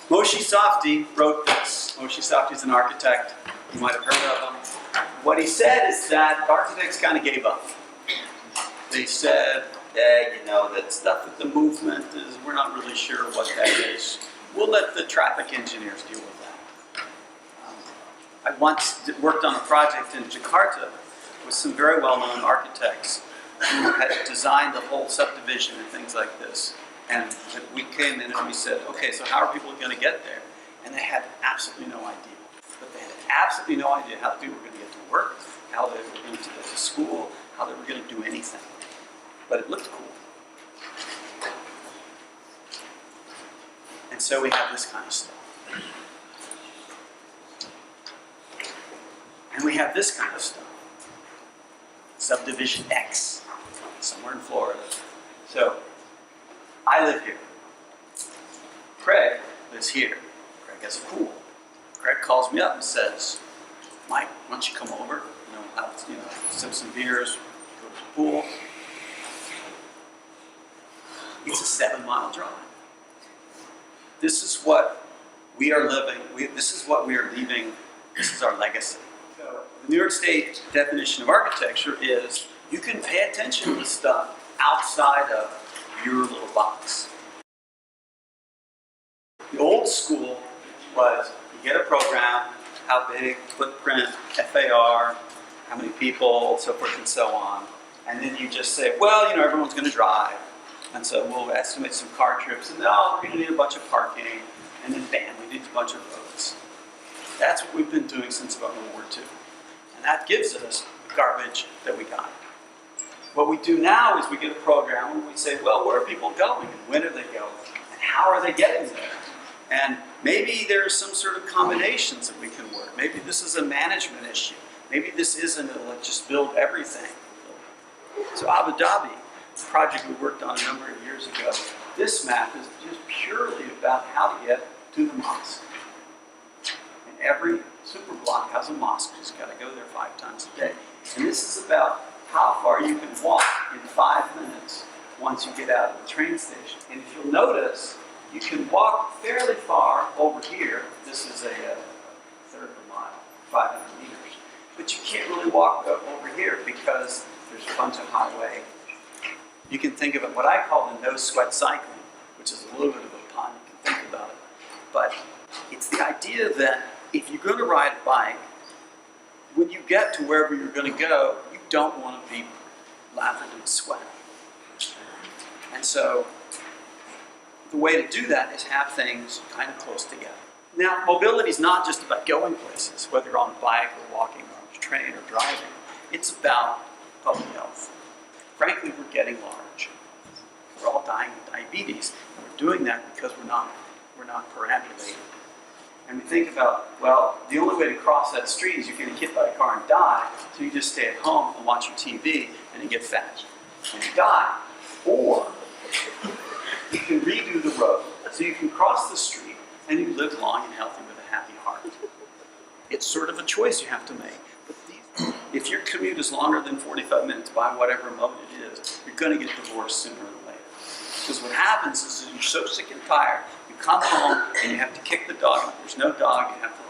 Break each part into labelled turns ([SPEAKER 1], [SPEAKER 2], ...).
[SPEAKER 1] Moshe Safdie wrote this. Moshe Safdie is an architect. You might have heard of him. What he said is that architects kind of gave up. They said, that stuff with the movement is, we're not really sure what that is. We'll let the traffic engineers deal with that. I once worked on a project in Jakarta with some very well-known architects who had designed the whole subdivision and things like this. And we came in and we said, okay, so how are people going to get there? And they had absolutely no idea. But they had absolutely no idea how the people were going to get to work, how they were going to get to school, how they were going to do anything. But it looked cool. And so we have this kind of stuff. And we have this kind of stuff. Subdivision X, somewhere in Florida. So, I live here. Craig lives here. Craig has a pool. Craig calls me up and says, Mike, why don't you come over? Sip some beers, go to the pool. It's a 7-mile drive. This is what we are living. This is what we are leaving. This is our legacy. So, the New York State definition of architecture is you can pay attention to stuff outside of your little box. The old school was you get a program, how big, footprint, FAR, how many people, so forth and so on. And then you just say, well, everyone's going to drive. And so we'll estimate some car trips, and we're going to need a bunch of parking, and then bam, we need a bunch of roads. That's what we've been doing since about World War II. And that gives us the garbage that we got. What we do now is we get a program where we say, well, where are people going, and when are they going, and how are they getting there? And maybe there's some sort of combinations that we can work. Maybe this is a management issue. Maybe this isn't let's just build everything. So Abu Dhabi, the project we worked on a number of years ago, this map is just purely about how to get to the mosque. And every super block has a mosque. You just got to go there 5 times a day. And this is about how far you can walk in 5 minutes once you get out of the train station. And if you'll notice, you can walk fairly far over here. This is a third of a mile, 500 meters. But you can't really walk over here because there's a bunch of highway. You can think of it what I call the no-sweat cycling, which is a little bit of a pun. You can think about it. But it's the idea that if you're going to ride a bike, when you get to wherever you're going to go, you don't want to be lathered in sweat. And so the way to do that is have things kind of close together. Now, mobility is not just about going places, whether you're on a bike or walking or on a train or driving. It's about public health. Frankly, we're getting large. We're all dying of diabetes. And we're doing that because we're not perambulating. And we think about, well, the only way to cross that street is you're getting hit by a car and die, so you just stay at home and watch your TV and you get fat and you die. Or you can redo the road so you can cross the street and you live long and healthy with a happy heart. It's sort of a choice you have to make. But if your commute is longer than 45 minutes by whatever mode it is, you're going to get divorced sooner or later. Because what happens is you're so sick and tired, you come home and you have to kick the dog. If there's no dog, you have to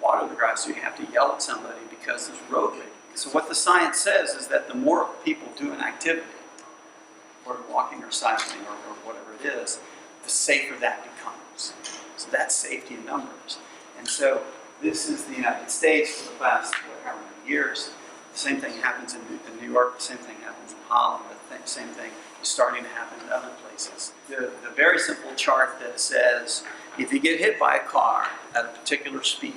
[SPEAKER 1] water the grass, so you have to yell at somebody because there's road rage. So what the science says is that the more people do an activity, or walking or cycling or whatever it is, the safer that becomes. So that's safety in numbers. And so this is the United States for the past however many years. The same thing happens in New York, the same thing happens in Holland, the same thing is starting to happen in other places. The very simple chart that says if you get hit by a car at a particular speed,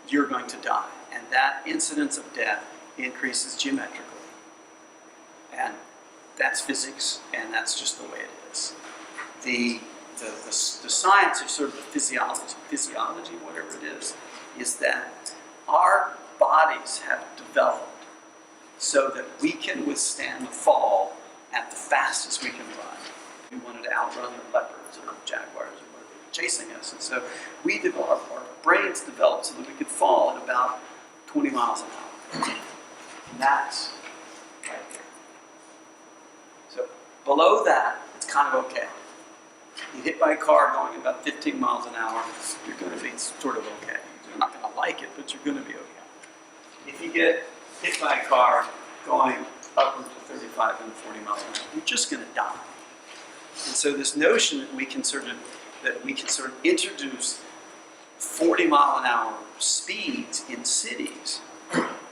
[SPEAKER 1] you're going to die. And that incidence of death increases geometrically. And that's physics, and that's just the way it is. The science, or sort of the physiology, whatever it is that our bodies have developed so that we can withstand the fall at the fastest we can run. We wanted to outrun the leopards or jaguars or whatever chasing us, and so we developed, our brains developed so that we could fall at about 20 miles an hour. And that's right there. So below that, it's kind of okay. You hit by a car going about 15 miles an hour, you're going to be sort of okay. You're not going to like it, but you're going to be okay. If you get hit by a car going upwards to 35 and 40 miles an hour, you're just going to die. And so this notion that we can sort of introduce 40-mile-an-hour speeds in cities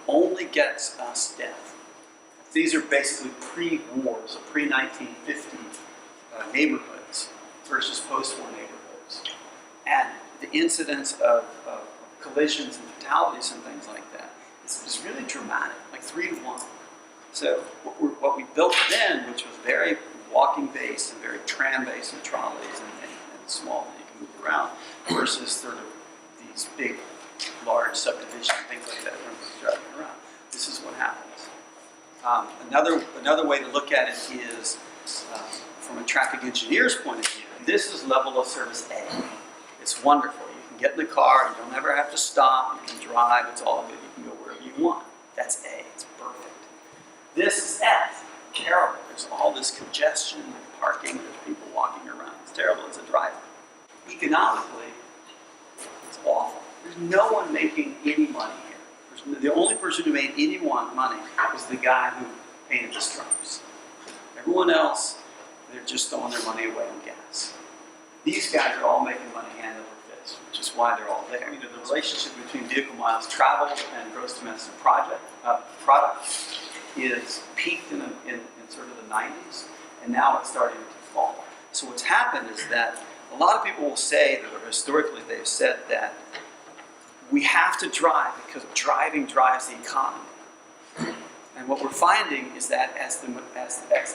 [SPEAKER 1] only gets us death. These are basically pre-war, so pre-1950 neighborhoods versus post-war neighborhoods. And the incidence of collisions and fatalities and things like that is really dramatic, like 3 to 1. So what we built then, which was very walking-based and very tram-based and trolleys and small that you can move around, versus sort of these big, large subdivisions, things like that, where we're driving around. This is what happens. Another way to look at it is from a traffic engineer's point of view. This is level of service A. It's wonderful. You can get in the car, you don't ever have to stop, you can drive, it's all good, you can go wherever you want. That's A, it's perfect. This is F, terrible. There's all this congestion and parking, there's people walking around. It's terrible as a driver. Economically, it's awful. There's no one making any money here. The only person who made any money was the guy who painted the stripes. Everyone else, they're just throwing their money away on gas. These guys are all making money hand over fist, which is why they're all there. The relationship between vehicle miles traveled and gross domestic product is peaked in sort of the 90s, and now it's starting to fall. So what's happened is that a lot of people will say that, or historically they've said that we have to drive because driving drives the economy. And what we're finding is that as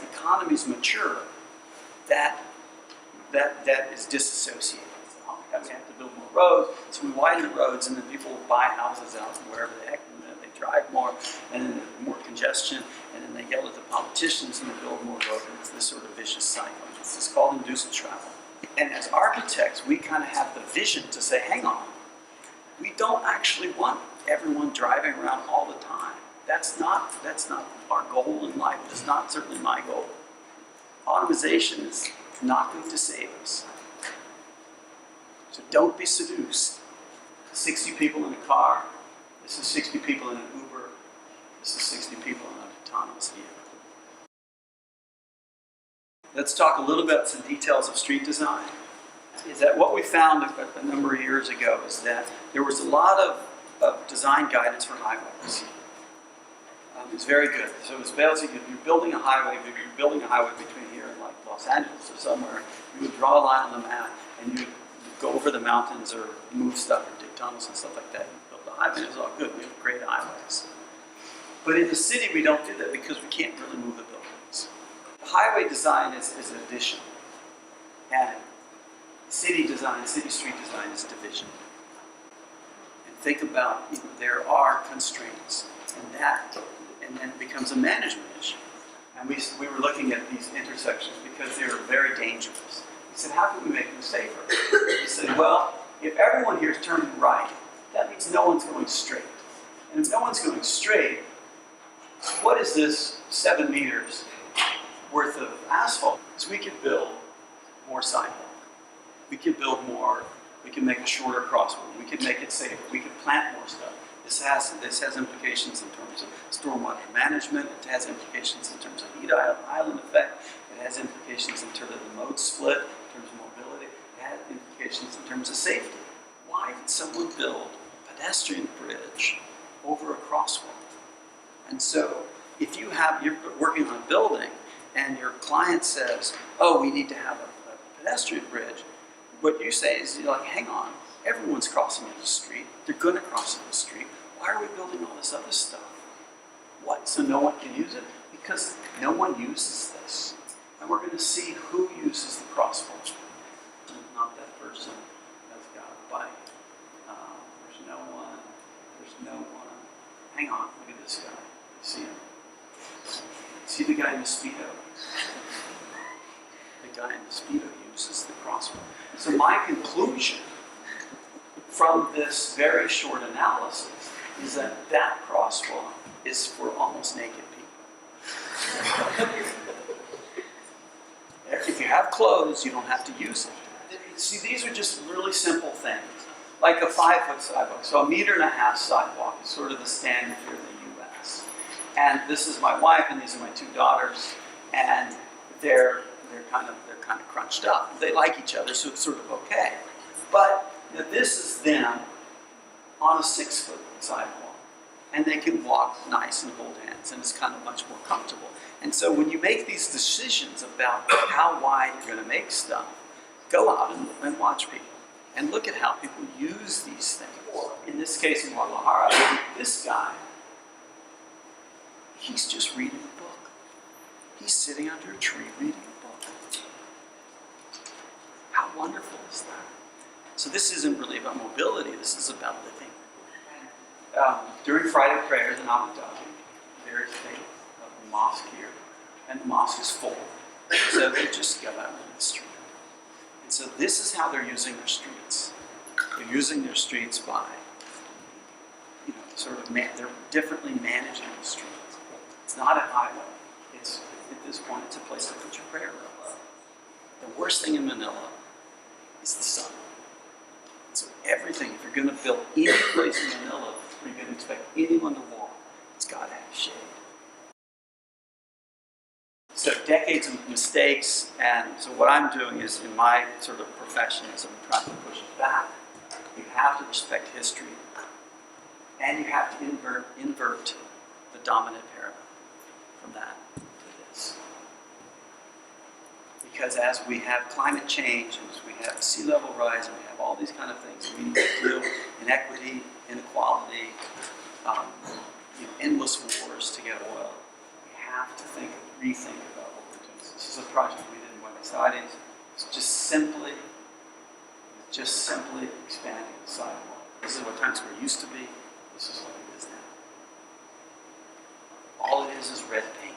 [SPEAKER 1] economies mature, that is disassociated. So we have to build more roads, so we widen the roads, and then people will buy houses out wherever the heck, and then they drive more, and then there's more congestion, and then they yell at the politicians, and they build more roads, and it's this sort of vicious cycle. This is called induced travel. And as architects, we kind of have the vision to say, hang on, we don't actually want everyone driving around all the time. That's not our goal in life. It's not certainly my goal. Automation is not going to save us. So don't be seduced. 60 people in a car. This is 60 people in an Uber. This is 60 people in an autonomous vehicle. Let's talk a little bit about some details of street design. Is that what we found a number of years ago is that there was a lot of design guidance for highways. It's very good. So it's basically, if you're building a highway between here and like Los Angeles or somewhere, you would draw a line on the map and you would go over the mountains or move stuff or dig tunnels and stuff like that. You build the highway, it's all good. We have great highways. But in the city, we don't do that because we can't really move the buildings. Highway design is an addition. And city design, city street design is division. And think about, there are constraints, and then it becomes a management issue. And we were looking at these intersections because they were very dangerous. We said, how can we make them safer? We said, well, if everyone here is turning right, that means no one's going straight. And if no one's going straight, what is this 7 meters worth of asphalt? Because we could build more sidewalk. We could build more, we can make a shorter crosswalk, we could make it safer, we could plant more stuff. This has implications in terms of stormwater management, it has implications in terms of heat island effect, it has implications in terms of the mode split, in terms of mobility, it has implications in terms of safety. Why did someone build a pedestrian bridge over a crosswalk? And so, if you're working on a building and your client says, oh, we need to have a pedestrian bridge, what you say is, you're like, hang on, everyone's crossing the street. They're going to cross the street. Why are we building all this other stuff? What? So no one can use it? Because no one uses this. And we're going to see who uses the crosswalk. Not that person that's got a bike. There's no one. There's no one. Hang on, look at this guy. You see him? See the guy in the Speedo? The guy in the Speedo uses the crosswalk. So my conclusion from this very short analysis is that that crosswalk is for almost naked people. If you have clothes, you don't have to use it. See, these are just really simple things. Like a 5-foot sidewalk. So 1.5 meter sidewalk is sort of the standard here in the US. And this is my wife, and these are my 2 daughters, and they're kind of crunched up. They like each other, so it's sort of okay. But this is them on a 6-foot sidewalk, and they can walk nice and hold hands, and it's kind of much more comfortable. And so when you make these decisions about how wide you're going to make stuff, go out and watch people, and look at how people use these things. In this case, in Guadalajara, this guy, he's just reading a book. He's sitting under a tree reading a book. How wonderful is that? So this isn't really about mobility, this is about living. During Friday prayers in Abu Dhabi, there is a mosque here, and the mosque is full. So they just go out in the street. And so this is how they're using their streets. They're using their streets by, they're differently managing the streets. It's not a highway. It's, at this point, it's a place to put your prayer up. The worst thing in Manila is the sun. So everything, if you're going to build any place in Manila where you're going to expect anyone to walk, it's got to have shade. So decades of mistakes, and so what I'm doing is, in my sort of profession, is I'm trying to push it back. You have to respect history, and you have to invert the dominant paradigm from that to this. Because as we have climate change, and as we have sea level rise, and we have all these kind of things, we need to deal with inequity, inequality, endless wars to get oil. We have to rethink about what we're doing. This is a project we did in Buenos Aires. It's just simply expanding the sidewalk. This is what Times Square used to be. This is what it is now. All it is red paint.